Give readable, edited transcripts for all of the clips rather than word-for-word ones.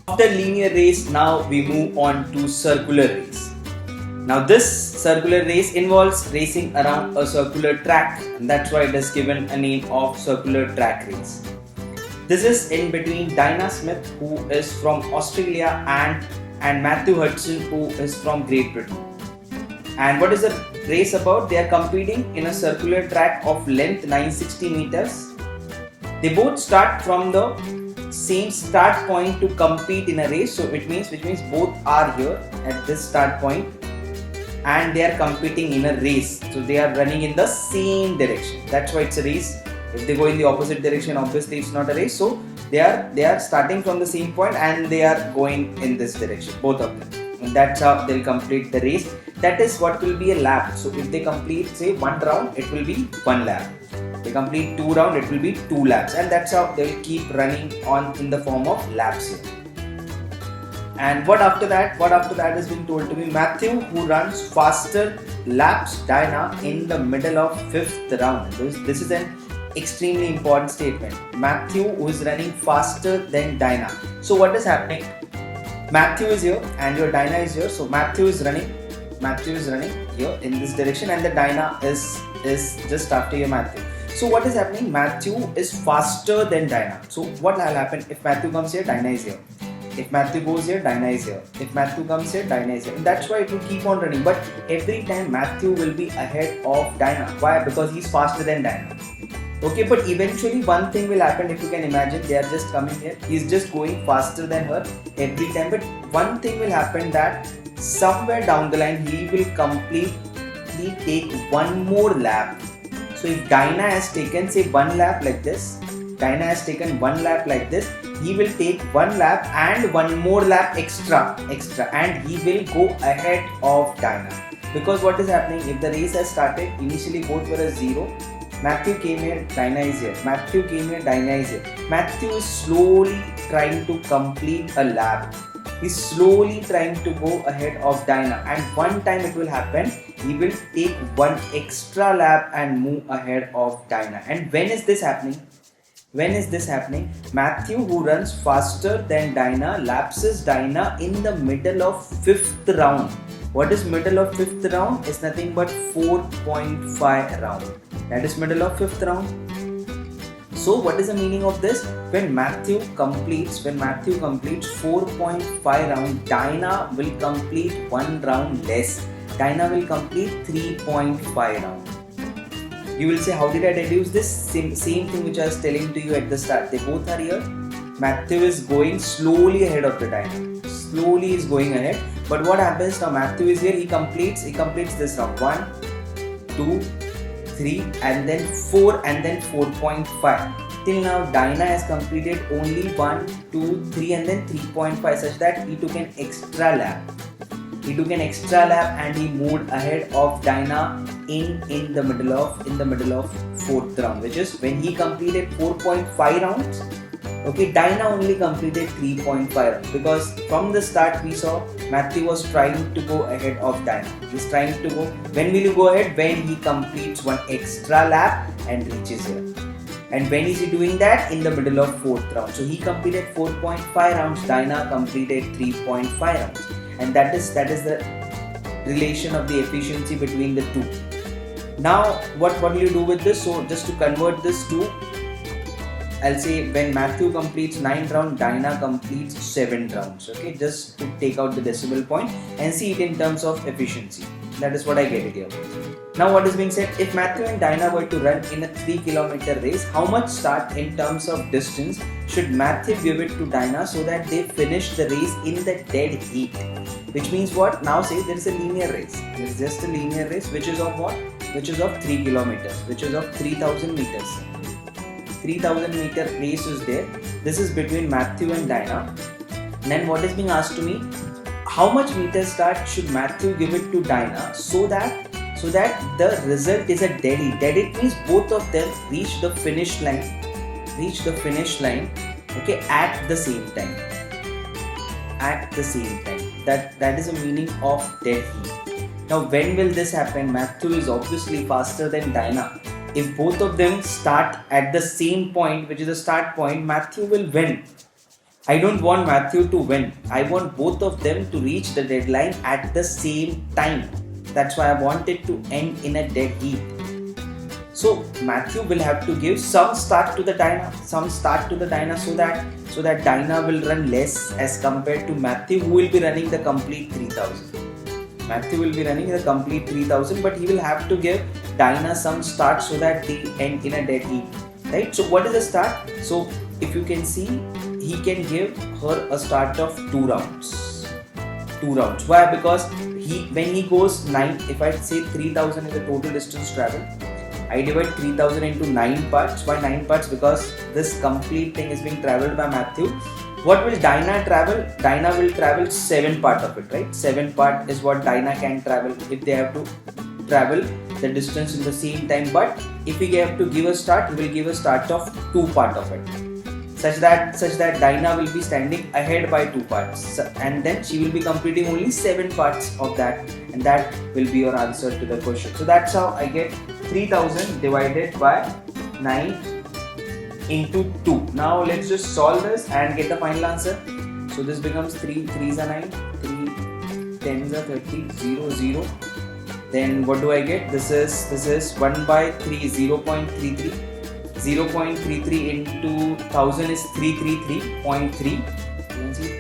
After linear race, now we move on to circular race. Now this circular race involves racing around a circular track, and that's why it is given a name of circular track race. This is in between Dinah Smith, who is from Australia, and Matthew Hudson, who is from Great Britain. And what is the race about? They are competing in a circular track of length 960 meters. They both start from the same start point to compete in a race. So which means both are here at this start point, and they are competing in a race. So they are running in the same direction. That's why it's a race. If they go in the opposite direction, obviously it's not a race. So they are starting from the same point and they are going in this direction, both of them. And that's how they'll complete the race. That is what will be a lap. So if they complete say one round, it will be one lap. They complete two rounds, it will be two laps, and that's how they'll keep running on in the form of laps here. And what after that is being told to me. Matthew, who runs faster, laps Dinah in the middle of fifth round. This is an extremely important statement. Matthew, who is running faster than Dinah. So what is happening? Matthew is here and your Dinah is here. So Matthew is running here in this direction, and the Dinah is just after your Matthew. So what is happening? Matthew is faster than Dinah. So what will happen? If Matthew comes here, Dinah is here. If Matthew goes here, Dinah is here. If Matthew comes here, Dinah is here. And that's why it will keep on running. But every time Matthew will be ahead of Dinah. Why? Because he's faster than Dinah. Okay, but eventually one thing will happen. If you can imagine, they are just coming here. He's just going faster than her every time. But one thing will happen, that somewhere down the line he will completely take one more lap. So if Dinah has taken say one lap like this, he will take one lap and one more lap extra, and he will go ahead of Dinah. Because what is happening? If the race has started, initially both were a 0. Matthew came here, Dinah is here. Matthew came here, Dinah is here. Matthew is slowly trying to complete a lap. He's slowly trying to go ahead of Dinah, and one time it will happen, he will take one extra lap and move ahead of Dinah. And when is this happening? Matthew, who runs faster than Dinah, lapses Dinah in the middle of fifth round. What is middle of fifth round? It's nothing but 4.5 round. That is middle of fifth round. So what is the meaning of this? When Matthew completes 4.5 round, Dinah will complete one round less. Dinah will complete 3.5 round. You will say, how did I deduce this? Same thing which I was telling to you at the start. They both are here. Matthew is going slowly ahead of the Dinah. Slowly is going ahead. But what happens now? Matthew is here. He completes this round. 1, 2, 3, and then 4, and then 4.5. Till now, Dinah has completed only 1, 2, 3, and then 3.5, such that he took an extra lap. And he moved ahead of Dinah in the middle of fourth round, which is when he completed 4.5 rounds. Okay, Dinah only completed 3.5 rounds, because from the start we saw Matthew was trying to go ahead of Dinah. He's trying to go. When will you go ahead? When he completes one extra lap and reaches here. And when is he doing that? In the middle of fourth round. So he completed 4.5 rounds. Dinah completed 3.5 rounds. And that is the relation of the efficiency between the two. Now what will you do with this? So just to convert this to, I'll say when Matthew completes 9 rounds, Dinah completes 7 rounds. Okay, just to take out the decimal point and see it in terms of efficiency. That is what I get it here. Now what is being said, if Matthew and Dinah were to run in a 3-kilometer race, how much start in terms of distance should Matthew give it to Dinah so that they finish the race in the dead heat? Which means what? Now say there is a linear race. There is just a linear race which is of what? Which is of 3 kilometers, which is of 3000 meters. 3000 meter race is there. This is between Matthew and Dinah. Then what is being asked to me? How much meter start should Matthew give it to Dinah so that the result is a dead heat. Dead heat means both of them reach the finish line. Okay, at the same time. That is the meaning of dead heat. Now when will this happen? Matthew is obviously faster than Dinah. If both of them start at the same point, which is the start point, Matthew will win. I don't want Matthew to win. I want both of them to reach the deadline at the same time. That's why I want it to end in a dead heat. So Matthew will have to give some start to the Dinah, so that Dinah will run less as compared to Matthew, who will be running the complete 3000. Matthew will be running the complete 3000, but he will have to give Dinah some start so that they end in a dead heat. Right? So what is the start? So if you can see, he can give her a start of 2 rounds. 2 rounds. Why? Because when he goes 9, if I say 3000 is the total distance travel, I divide 3000 into 9 parts. Why 9 parts? Because this complete thing is being traveled by Matthew. What will Dinah travel? Dinah will travel 7 part of it, right? 7 part is what Dinah can travel if they have to travel the distance in the same time. But if we have to give a start, we will give a start of 2 part of it. Such that Dinah will be standing ahead by 2 parts, and then she will be completing only 7 parts of that, and that will be your answer to the question. So that's how I get 3000 divided by 9 into 2. Now let's just solve this and get the final answer. So this becomes 3 3s are 9, 3 10s are 30, 0 0. Then what do I get? This is 1 by 3, 0.33. 0.33 into 1000 is 333.3. You can see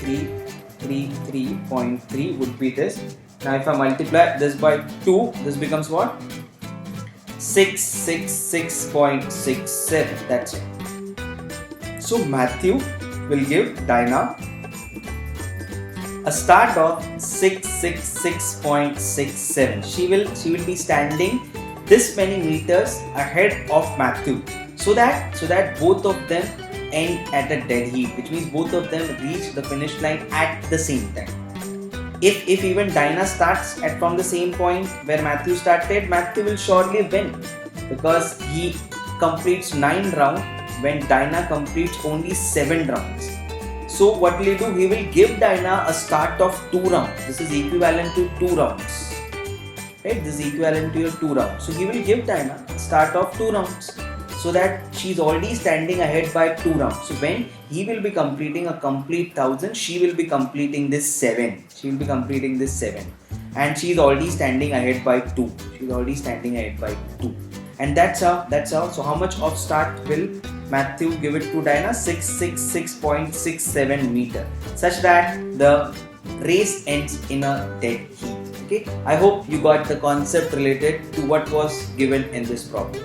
333.3 would be this. Now if I multiply this by 2, this becomes what? 666.67. That's it. So Matthew will give Dinah a start of 666.67. She will be standing this many meters ahead of Matthew, so that both of them end at a dead heat, which means both of them reach the finish line at the same time. If even Dinah starts from the same point where Matthew started, Matthew will surely win, because he completes 9 rounds when Dinah completes only 7 rounds. So what will he do? He will give Dinah a start of 2 rounds. This is equivalent to 2 rounds. Right? This is equivalent to your 2 rounds. So he will give Dinah a start of 2 rounds, so that she's already standing ahead by 2 rounds. So when he will be completing a complete 1000, she will be completing this 7. She will be completing this 7. And she's already standing ahead by 2. She's already standing ahead by 2. And that's how. So how much of start will Matthew give it to Dinah? 666.67 meter. Such that the race ends in a dead heat. Okay. I hope you got the concept related to what was given in this problem.